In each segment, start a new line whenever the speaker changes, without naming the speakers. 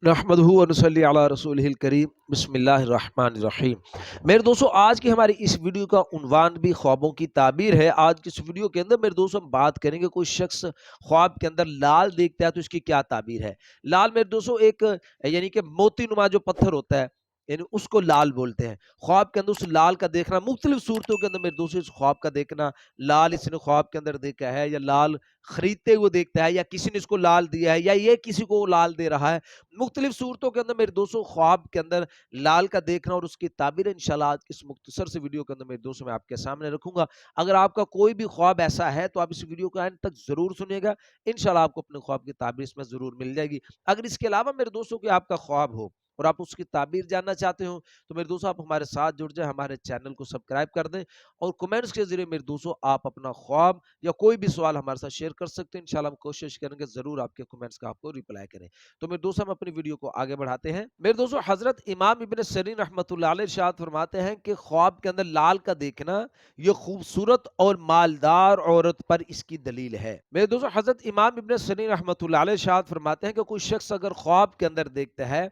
नहमदुहु व नसल्ली अला रसूलिहिल करीम बिस्मिल्लाहिर रहमानिर रहीम। मेरे दोस्तों, आज की हमारी इस वीडियो का उन्वान भी ख्वाबों की ताबीर है। आज की इस वीडियो के अंदर मेरे दोस्तों हम बात करेंगे कोई शख्स ख्वाब के अंदर लाल देखता है तो इसकी क्या ताबीर है। लाल मेरे दोस्तों एक यानी कि मोती नुमा जो पत्थर होता है, यानी उसको लाल बोलते हैं। ख्वाब के अंदर उस लाल का देखना मुख्तलिफ सूरतों के अंदर मेरे दोस्तों इस ख्वाब का देखना, लाल इसने ख्वाब के अंदर देखा है या लाल खरीदते हुए देखता है या किसी ने इसको लाल दिया है या ये किसी को लाल दे रहा है। मुख्तलिफ सूरतों के अंदर मेरे दोस्तों ख्वाब के अंदर लाल का देखना और उसकी ताबीर इंशाल्लाह आज इस मुख्तसर से वीडियो के अंदर मेरे दोस्तों मैं आपके सामने रखूंगा। अगर आपका कोई भी ख्वाब ऐसा है तो आप इस वीडियो को एंड तक जरूर सुनिएगा। इंशाल्लाह आपको अपने ख्वाब की ताबीर इसमें जरूर मिल जाएगी। अगर इसके अलावा मेरे दोस्तों की आपका ख्वाब हो और आप उसकी ताबीर जानना चाहते हो तो मेरे दोस्तों आप हमारे साथ जुड़ जाए, हमारे चैनल को सब्सक्राइब कर दें और कमेंट्स के जरिए मेरे दोस्तों आप अपना ख्वाब या कोई भी सवाल हमारे साथ शेयर कर सकते हैं। इंशाल्लाह हम कोशिश करेंगे जरूर आपके कमेंट्स का आपको रिप्लाई करें। तो मेरे दोस्तों हम अपनी वीडियो को आगे बढ़ाते हैं। मेरे दोस्तों हजरत इमाम इब्न सरीन रहमतुल्लाह अलैह इरशाद फरमाते हैं कि ख्वाब के अंदर लाल का देखना ये खूबसूरत और मालदार औरत पर इसकी दलील है। मेरे दोस्तों हजरत इमाम इब्न सरीन रहमतुल्लाह अलैह इरशाद फरमाते हैं कि कोई शख्स अगर ख्वाब के अंदर देखता है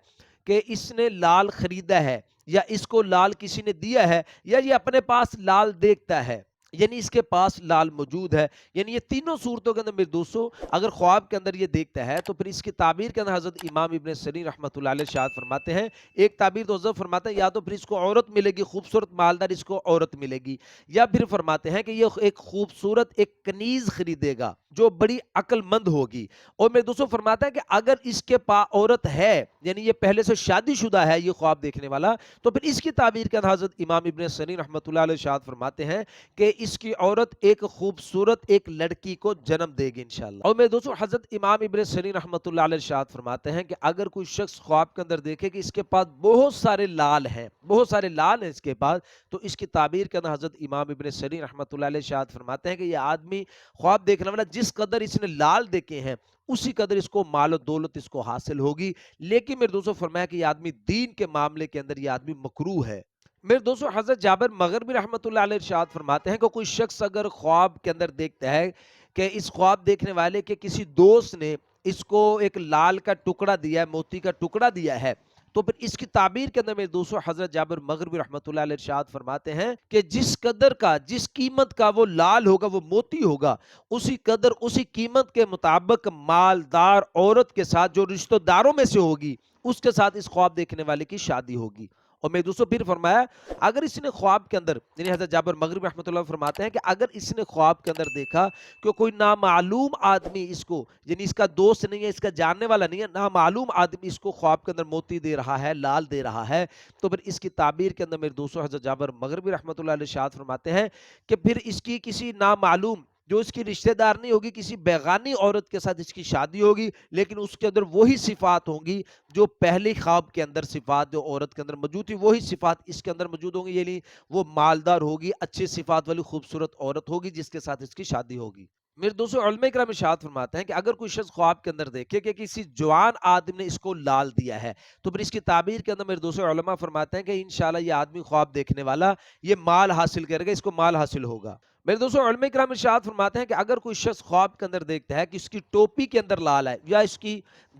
कि इसने लाल खरीदा है या इसको लाल किसी ने दिया है या ये अपने पास लाल देखता है, यानी इसके पास लाल मौजूद है, यानी ये तीनों सूरतों के अंदर मेरे दोस्तों अगर ख्वाब के अंदर ये देखता है तो फिर इसकी ताबीर के अंदर हजरत इमाम इब्न सरीन रहमतुल्लाह अलैह शाद फरमाते हैं। एक ताबीर तो हजरत फरमाते हैं या तो फिर इसको औरत मिलेगी, खूबसूरत मालदार इसको औरत मिलेगी, या फिर फरमाते हैं कि ये एक खूबसूरत एक कनीज खरीदेगा जो बड़ी अक्लमंद होगी। और मेरे दोस्तों फरमाता है कि अगर इसके पास औरत है यानी ये पहले से शादीशुदा है ये ख्वाब देखने वाला, तो फिर इसकी ताबीर के अंदर हजरत इमाम इब्न सरीन रहमतुल्लाह अलैह शाद फरमाते हैं कि इसकी औरत एक खूबसूरत एक लड़की को जन्म देगी इंशाल्लाह। और मेरे दोस्तों हजरत इमाम इब्न सरीन रहमतुल्लाह अलैह इरशाद फरमाते हैं कि अगर कोई शख्स ख्वाब के अंदर देखे कि इसके पास बहुत सारे लाल हैं, बहुत सारे लाल हैं इसके पास, तो इसकी ताबीर के अंदर हजरत इमाम इब्न सरीन रहमतुल्लाह अलैह इरशाद फरमाते हैं कि यह आदमी ख्वाब देखने वाला जिस कदर इसने लाल देखे हैं उसी कदर इसको माल और दौलत इसको हासिल होगी। लेकिन मेरे दोस्तों फरमाया कि यह आदमी दीन के मामले के अंदर यह आदमी मकरूह है। मेरे दोस्तों हजरत जाबिर मगरिबी रहमतुल्लाह अलैह इरशाद फरमाते हैं कि कोई शख्स अगर ख्वाब के अंदर देखता है कि इस ख्वाब देखने वाले के किसी दोस्त ने इसको एक लाल का टुकड़ा दिया है, मोती का टुकड़ा दिया है, तो फिर इसकी ताबीर के अंदर मेरे दोस्तों हजरत जाबिर मगरिबी रहमतुल्लाह अलैह इरशाद फरमाते हैं कि जिस कदर का जिस कीमत का वो लाल होगा वो मोती होगा, उसी कदर उसी कीमत के मुताबिक मालदार औरत के साथ जो रिश्तेदारों में से होगी उसके साथ इस ख्वाब देखने वाले की शादी होगी। और मेरे दोस्तों फिर फरमाया अगर इसने ख्वाब के अंदर यानी हजरत जाबिर मगरिबी रहमतुल्लाह फरमाते हैं कि अगर इसने ख्वाब के अंदर देखा कि कोई नामालूम आदमी इसको यानी इसका दोस्त नहीं है, इसका जानने वाला नहीं है, नामालूम आदमी इसको ख्वाब के अंदर मोती दे रहा है, लाल दे रहा है, तो फिर इसकी ताबीर के अंदर मेरे दोस्तों हजरत जाबिर मगरिबी रहमतुल्लाह अलैह इरशाद फरमाते हैं कि फिर इसकी किसी नामालूम जो इसकी रिश्तेदार नहीं होगी किसी बेगानी औरत के साथ इसकी शादी होगी, लेकिन उसके अंदर वही सिफात होंगी जो पहले ख्वाब के अंदर सिफात जो औरत के अंदर मौजूद थी वही सिफात इसके अंदर मौजूद होंगी, यानी वो मालदार होगी, अच्छी सिफात वाली खूबसूरत औरत होगी जिसके साथ इसकी शादी होगी। मेरे दोस्तों उलमा इकराम इरशाद फरमाते हैं कि अगर कोई शख्स ख्वाब के अंदर देखे कि किसी जवान आदमी ने इसको लाल दिया है, तो फिर इसकी ताबीर के अंदर मेरे दोस्तों उलमा फरमाते हैं कि इंशाल्लाह ये आदमी ख्वाब देखने वाला ये माल हासिल करेगा, इसको माल हासिल होगा। मेरे दोस्तों उलमा इकराम इरशाद फरमाते हैं कि अगर कोई शख्स ख्वाब के अंदर देखता है कि इसकी टोपी के अंदर लाल है या इसकी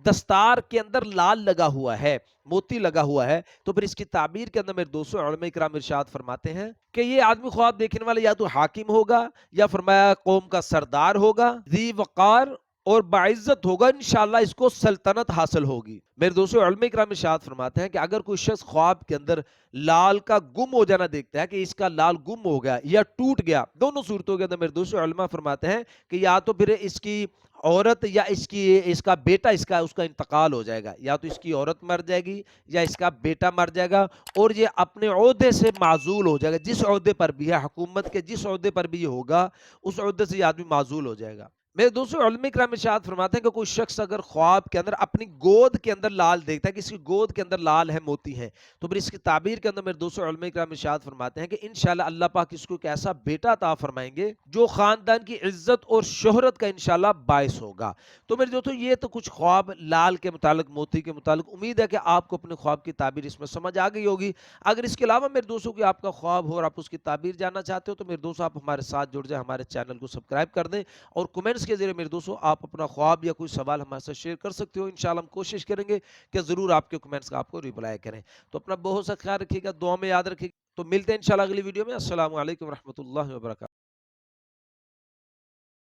दस्तार के अंदर लाल लगा हुआ है, मोती लगा हुआ है, तो फिर इसकी ताबीर के अंदर मेरे दोस्तों उलमा इकराम इरशाद फरमाते हैं कि ये आदमी ख्वाब देखने वाला या तो हाकिम होगा या फरमाया कौम का सरदार होगा, ज़ी वक़ार और बाइज्जत होगा, इंशाअल्लाह इसको सल्तनत हासिल होगी। मेरे दोस्तों उलमा इकराम इरशाद फरमाते हैं कि अगर कोई शख्स ख्वाब के अंदर लाल का गुम हो जाना देखता है कि इसका लाल गुम हो गया या टूट गया, दोनों सूरतों के अंदर मेरे दोस्तों उलमा फरमाते हैं कि या तो फिर इसकी औरत या इसका बेटा इसका उसका इंतकाल हो जाएगा, या तो इसकी औरत मर जाएगी या इसका बेटा मर जाएगा और ये अपने ओहदे से माजूल हो जाएगा। जिस ओहदे पर भी है हुकूमत के जिस ओहदे पर भी ये होगा उस ओहदे से ये आदमी माजूल हो जाएगा। मेरे दोस्तों उलमा इकराम इरशाद फरमाते हैं कि कोई शख्स अगर ख्वाब के अंदर अपनी गोद के अंदर लाल देखता है कि इसकी गोद के अंदर लाल है, मोती है, तो फिर इसकी ताबीर के अंदर मेरे दोस्तों उलमा इकराम इरशाद फरमाते हैं कि इंशाल्लाह अल्लाह पाक इसको एक ऐसा बेटा अता फरमाएंगे जो खानदान की इज्जत और शोहरत का इंशाल्लाह बायस होगा। तो मेरे दोस्तों ये तो कुछ ख्वाब लाल के मुतालिक, मोती के मुतालिक, उम्मीद है कि आपको अपने ख्वाब की ताबीर इसमें समझ आ गई होगी। अगर इसके अलावा मेरे दोस्तों की आपका ख्वाब हो और आप उसकी ताबीर जानना चाहते हो तो मेरे दोस्तों आप हमारे साथ जुड़ जाए, हमारे चैनल को सब्सक्राइब कर दें और कमेंट्स کمنٹس کے ذریعے میرے دوستوں آپ اپنا خواب یا کوئی سوال ہمارے ساتھ شیئر کر سکتے ہو. انشاءاللہ ہم کوشش کریں گے کہ ضرور آپ کے کمنٹس کا آپ کو ریپلائی کریں. تو اپنا بہت سا خیال رکھیے گا, دعا میں یاد رکھیے گا. تو ملتے ہیں انشاءاللہ اگلی ویڈیو میں. السلام علیکم ورحمۃ اللہ وبرکاتہ.